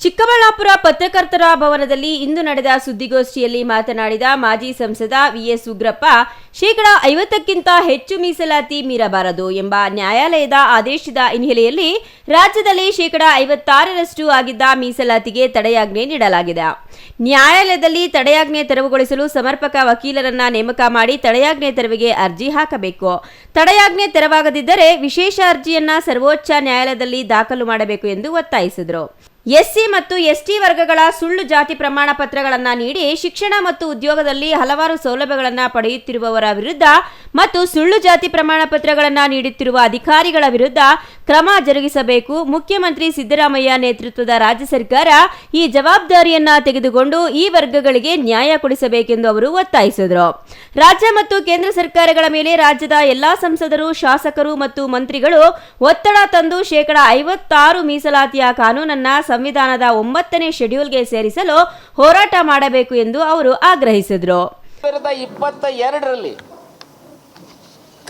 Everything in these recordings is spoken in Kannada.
ಚಿಕ್ಕಬಳ್ಳಾಪುರ ಪತ್ರಕರ್ತರ ಭವನದಲ್ಲಿ ಇಂದು ನಡೆದ ಸುದ್ದಿಗೋಷ್ಠಿಯಲ್ಲಿ ಮಾತನಾಡಿದ ಮಾಜಿ ಸಂಸದ ವಿಎಸ್ ಉಗ್ರಪ್ಪ, 50%ಕ್ಕಿಂತ ಹೆಚ್ಚು ಮೀಸಲಾತಿ ಮೀರಬಾರದು ಎಂಬ ನ್ಯಾಯಾಲಯದ ಆದೇಶದ ಹಿನ್ನೆಲೆಯಲ್ಲಿ ರಾಜ್ಯದಲ್ಲಿ 56% ಆಗಿದ್ದ ಮೀಸಲಾತಿಗೆ ತಡೆಯಾಜ್ಞೆ ನೀಡಲಾಗಿದೆ. ನ್ಯಾಯಾಲಯದಲ್ಲಿ ತಡೆಯಾಜ್ಞೆ ತೆರವುಗೊಳಿಸಲು ಸಮರ್ಪಕ ವಕೀಲರನ್ನ ನೇಮಕ ಮಾಡಿ ತಡೆಯಾಜ್ಞೆ ತೆರವಿಗೆ ಅರ್ಜಿ ಹಾಕಬೇಕು. ತಡೆಯಾಜ್ಞೆ ತೆರವಾಗದಿದ್ದರೆ ವಿಶೇಷ ಅರ್ಜಿಯನ್ನ ಸರ್ವೋಚ್ಚ ನ್ಯಾಯಾಲಯದಲ್ಲಿ ದಾಖಲು ಮಾಡಬೇಕು ಎಂದು ಒತ್ತಾಯಿಸಿದರು. ಎಸ್ಸಿ ಮತ್ತು ಎಸ್ಟಿ ವರ್ಗಗಳ ಸುಳ್ಳು ಜಾತಿ ಪ್ರಮಾಣ ಪತ್ರಗಳನ್ನು ನೀಡಿ ಶಿಕ್ಷಣ ಮತ್ತು ಉದ್ಯೋಗದಲ್ಲಿ ಹಲವಾರು ಸೌಲಭ್ಯಗಳನ್ನು ಪಡೆಯುತ್ತಿರುವವರ ವಿರುದ್ಧ ಮತ್ತು ಸುಳ್ಳು ಜಾತಿ ಪ್ರಮಾಣ ಪತ್ರಗಳನ್ನು ನೀಡುತ್ತಿರುವ ಅಧಿಕಾರಿಗಳ ವಿರುದ್ಧ ಕ್ರಮ ಜರುಗಿಸಬೇಕು. ಮುಖ್ಯಮಂತ್ರಿ ಸಿದ್ದರಾಮಯ್ಯ ನೇತೃತ್ವದ ರಾಜ್ಯ ಸರ್ಕಾರ ಈ ಜವಾಬ್ದಾರಿಯನ್ನ ತೆಗೆದುಕೊಂಡು ಈ ವರ್ಗಗಳಿಗೆ ನ್ಯಾಯ ಕೊಡಿಸಬೇಕೆಂದು ಅವರು ಒತ್ತಾಯಿಸಿದರು. ರಾಜ್ಯ ಮತ್ತು ಕೇಂದ್ರ ಸರ್ಕಾರಗಳ ಮೇಲೆ ರಾಜ್ಯದ ಎಲ್ಲಾ ಸಂಸದರು, ಶಾಸಕರು ಮತ್ತು ಮಂತ್ರಿಗಳು ಒತ್ತಡ ತಂದು 56% ಮೀಸಲಾತಿಯ ಕಾನೂನನ್ನ ಸಂವಿಧಾನದ 9ನೇ ಶೆಡ್ಯೂಲ್ಗೆ ಸೇರಿಸಲು ಹೋರಾಟ ಮಾಡಬೇಕು ಎಂದು ಅವರು ಆಗ್ರಹಿಸಿದರು. 2022ರಲ್ಲಿ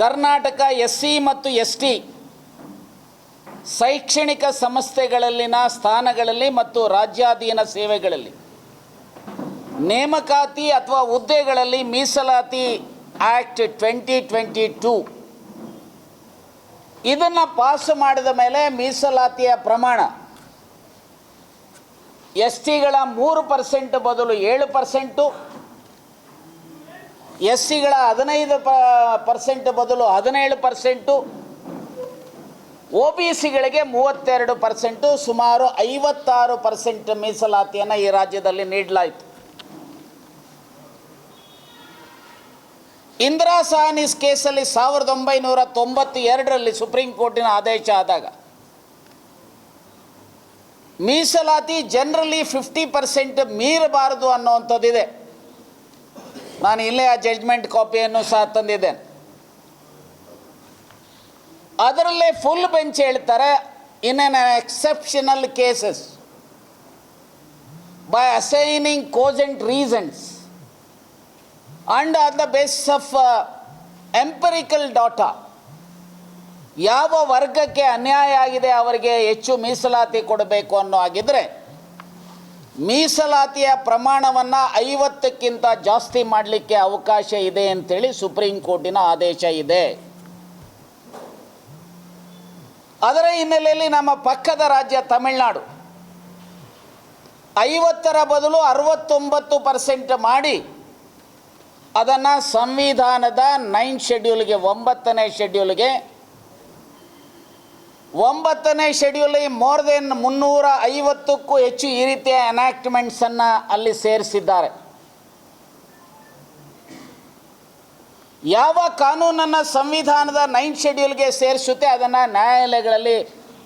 ಕರ್ನಾಟಕ ಎಸ್ಸಿ ಮತ್ತು ಎಸ್ಟಿ ಶೈಕ್ಷಣಿಕ ಸಂಸ್ಥೆಗಳಲ್ಲಿನ ಸ್ಥಾನಗಳಲ್ಲಿ ಮತ್ತು ರಾಜ್ಯಾಧೀನ ಸೇವೆಗಳಲ್ಲಿ ನೇಮಕಾತಿ ಅಥವಾ ಹುದ್ದೆಗಳಲ್ಲಿ ಮೀಸಲಾತಿ ಆಕ್ಟ್ 2022 ಇದನ್ನು ಪಾಸ್ ಮಾಡಿದ ಮೇಲೆ ಮೀಸಲಾತಿಯ ಪ್ರಮಾಣ ಎಸ್ಟಿಗಳ 3% ಬದಲು 7%, ಎಸ್ಸಿಗಳ 15% ಬದಲು 17%, OBCಗಳಿಗೆ 32%, ಸುಮಾರು 56% ಮೀಸಲಾತಿಯನ್ನು ಈ ರಾಜ್ಯದಲ್ಲಿ ನೀಡಲಾಯಿತು. ಇಂದಿರಾ ಸಾಹ್ನಿಸ್ ಕೇಸಲ್ಲಿ 1992ರಲ್ಲಿ ಸುಪ್ರೀಂ ಕೋರ್ಟಿನ ಆದೇಶ ಆದಾಗ ಮೀಸಲಾತಿ ಜನರಲಿ 50% ಮೀರಬಾರದು ಅನ್ನುವಂಥದ್ದಿದೆ. ನಾನು ಇಲ್ಲೇ ಆ ಜಡ್ಜ್ಮೆಂಟ್ ಕಾಪಿಯನ್ನು ಸಹ ತಂದಿದ್ದೇನೆ. ಅದರಲ್ಲೇ ಫುಲ್ ಬೆಂಚ್ ಹೇಳ್ತಾರೆ, in an exceptional cases by assigning cogent reasons and on the basis of empirical data, ಯಾವ ವರ್ಗಕ್ಕೆ ಅನ್ಯಾಯ ಆಗಿದೆ ಅವರಿಗೆ ಹೆಚ್ಚು ಮೀಸಲಾತಿ ಕೊಡಬೇಕು ಅನ್ನೋ ಹಾಗಿದ್ರೆ ಮೀಸಲಾತಿಯ ಪ್ರಮಾಣವನ್ನು 50ಕ್ಕಿಂತ ಜಾಸ್ತಿ ಮಾಡಲಿಕ್ಕೆ ಅವಕಾಶ ಇದೆ ಅಂತೇಳಿ ಸುಪ್ರೀಂ ಕೋರ್ಟಿನ ಆದೇಶ ಇದೆ. ಅದರ ಹಿನ್ನೆಲೆಯಲ್ಲಿ ನಮ್ಮ ಪಕ್ಕದ ರಾಜ್ಯ ತಮಿಳುನಾಡು 50ರ ಬದಲು 69% ಮಾಡಿ ಅದನ್ನು ಸಂವಿಧಾನದ 9th ಶೆಡ್ಯೂಲ್ಗೆ 9ನೇ ಶೆಡ್ಯೂಲ್ಗೆ 9ನೇ ಶೆಡ್ಯೂಲ್ ಮೋರ್ ದೆನ್ 350ಕ್ಕೂ ಹೆಚ್ಚು ಈ ರೀತಿಯ ಎನಾಕ್ಟ್ಮೆಂಟ್ಸನ್ನು ಅಲ್ಲಿ ಸೇರಿಸಿದ್ದಾರೆ. ಯಾವ ಕಾನೂನನ್ನು ಸಂವಿಧಾನದ 9th ಶೆಡ್ಯೂಲ್ಗೆ ಸೇರಿಸುತ್ತೆ ಅದನ್ನು ನ್ಯಾಯಾಲಯಗಳಲ್ಲಿ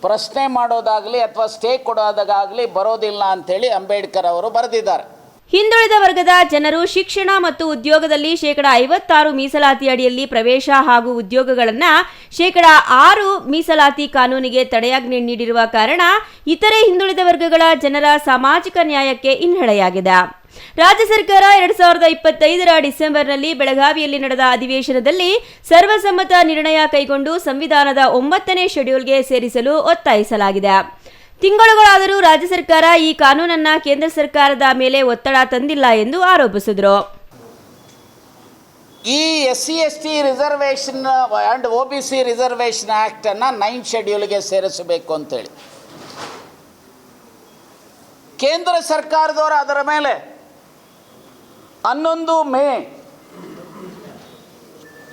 ಪ್ರಶ್ನೆ ಮಾಡೋದಾಗಲಿ ಅಥವಾ ಸ್ಟೇ ಕೊಡೋದಾಗಲಿ ಬರೋದಿಲ್ಲ ಅಂಥೇಳಿ ಅಂಬೇಡ್ಕರ್ ಅವರು ಬರೆದಿದ್ದಾರೆ. ಹಿಂದುಳಿದ ವರ್ಗದ ಜನರು ಶಿಕ್ಷಣ ಮತ್ತು ಉದ್ಯೋಗದಲ್ಲಿ 56% ಮೀಸಲಾತಿ ಅಡಿಯಲ್ಲಿ ಪ್ರವೇಶ ಹಾಗೂ ಉದ್ಯೋಗಗಳನ್ನು 6% ಮೀಸಲಾತಿ ಕಾನೂನಿಗೆ ತಡೆಯಾಜ್ಞೆ ನೀಡಿರುವ ಕಾರಣ ಇತರೆ ಹಿಂದುಳಿದ ವರ್ಗಗಳ ಜನರ ಸಾಮಾಜಿಕ ನ್ಯಾಯಕ್ಕೆ ಹಿನ್ನಡೆಯಾಗಿದೆ. ರಾಜ್ಯ ಸರ್ಕಾರ 2025ರ ಡಿಸೆಂಬರ್ನಲ್ಲಿ ಬೆಳಗಾವಿಯಲ್ಲಿ ನಡೆದ ಅಧಿವೇಶನದಲ್ಲಿ ಸರ್ವಸಮ್ಮತ ನಿರ್ಣಯ ಕೈಗೊಂಡು ಸಂವಿಧಾನದ 9ನೇ ಶೆಡ್ಯೂಲ್ಗೆ ಸೇರಿಸಲು ಒತ್ತಾಯಿಸಲಾಗಿದೆ. ತಿಂಗಳುಗಳಾದರೂ ರಾಜ್ಯ ಸರ್ಕಾರ ಈ ಕಾನೂನನ್ನ ಕೇಂದ್ರ ಸರ್ಕಾರದ ಮೇಲೆ ಒತ್ತಡ ತಂದಿಲ್ಲ ಎಂದು ಆರೋಪಿಸಿದರು. ಈ SC/ST reservation and OBC reservation act ಅನ್ನು 9th ಶೆಡ್ಯೂಲ್ಗೆ ಸೇರಿಸಬೇಕು ಅಂತೇಳಿ ಕೇಂದ್ರ ಸರ್ಕಾರದವರು ಅದರ ಮೇಲೆ 11 ಮೇ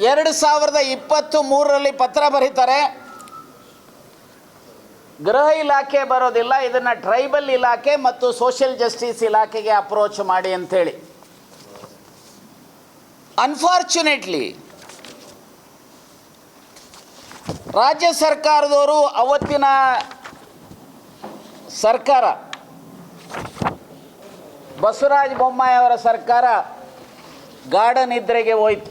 2023ರಲ್ಲಿ ಪತ್ರ ಬರೀತಾರೆ. ಗೃಹ ಇಲಾಖೆ ಬರೋದಿಲ್ಲ, ಇದನ್ನು ಟ್ರೈಬಲ್ ಇಲಾಖೆ ಮತ್ತು ಸೋಷಿಯಲ್ ಜಸ್ಟಿಸ್ ಇಲಾಖೆಗೆ ಅಪ್ರೋಚ್ ಮಾಡಿ ಅಂಥೇಳಿ. ಅನ್ಫಾರ್ಚುನೇಟ್ಲಿ ರಾಜ್ಯ ಸರ್ಕಾರದವರು ಅವತ್ತಿನ ಸರ್ಕಾರ ಬಸವರಾಜ ಬೊಮ್ಮಾಯಿ ಅವರ ಸರ್ಕಾರ ಗಾಢ ನಿದ್ರೆಗೆ ಹೋಯಿತು.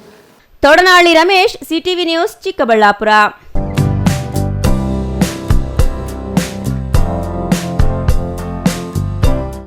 ತೋಡನಹಳ್ಳಿ ರಮೇಶ್, CTV ನ್ಯೂಸ್, ಚಿಕ್ಕಬಳ್ಳಾಪುರ.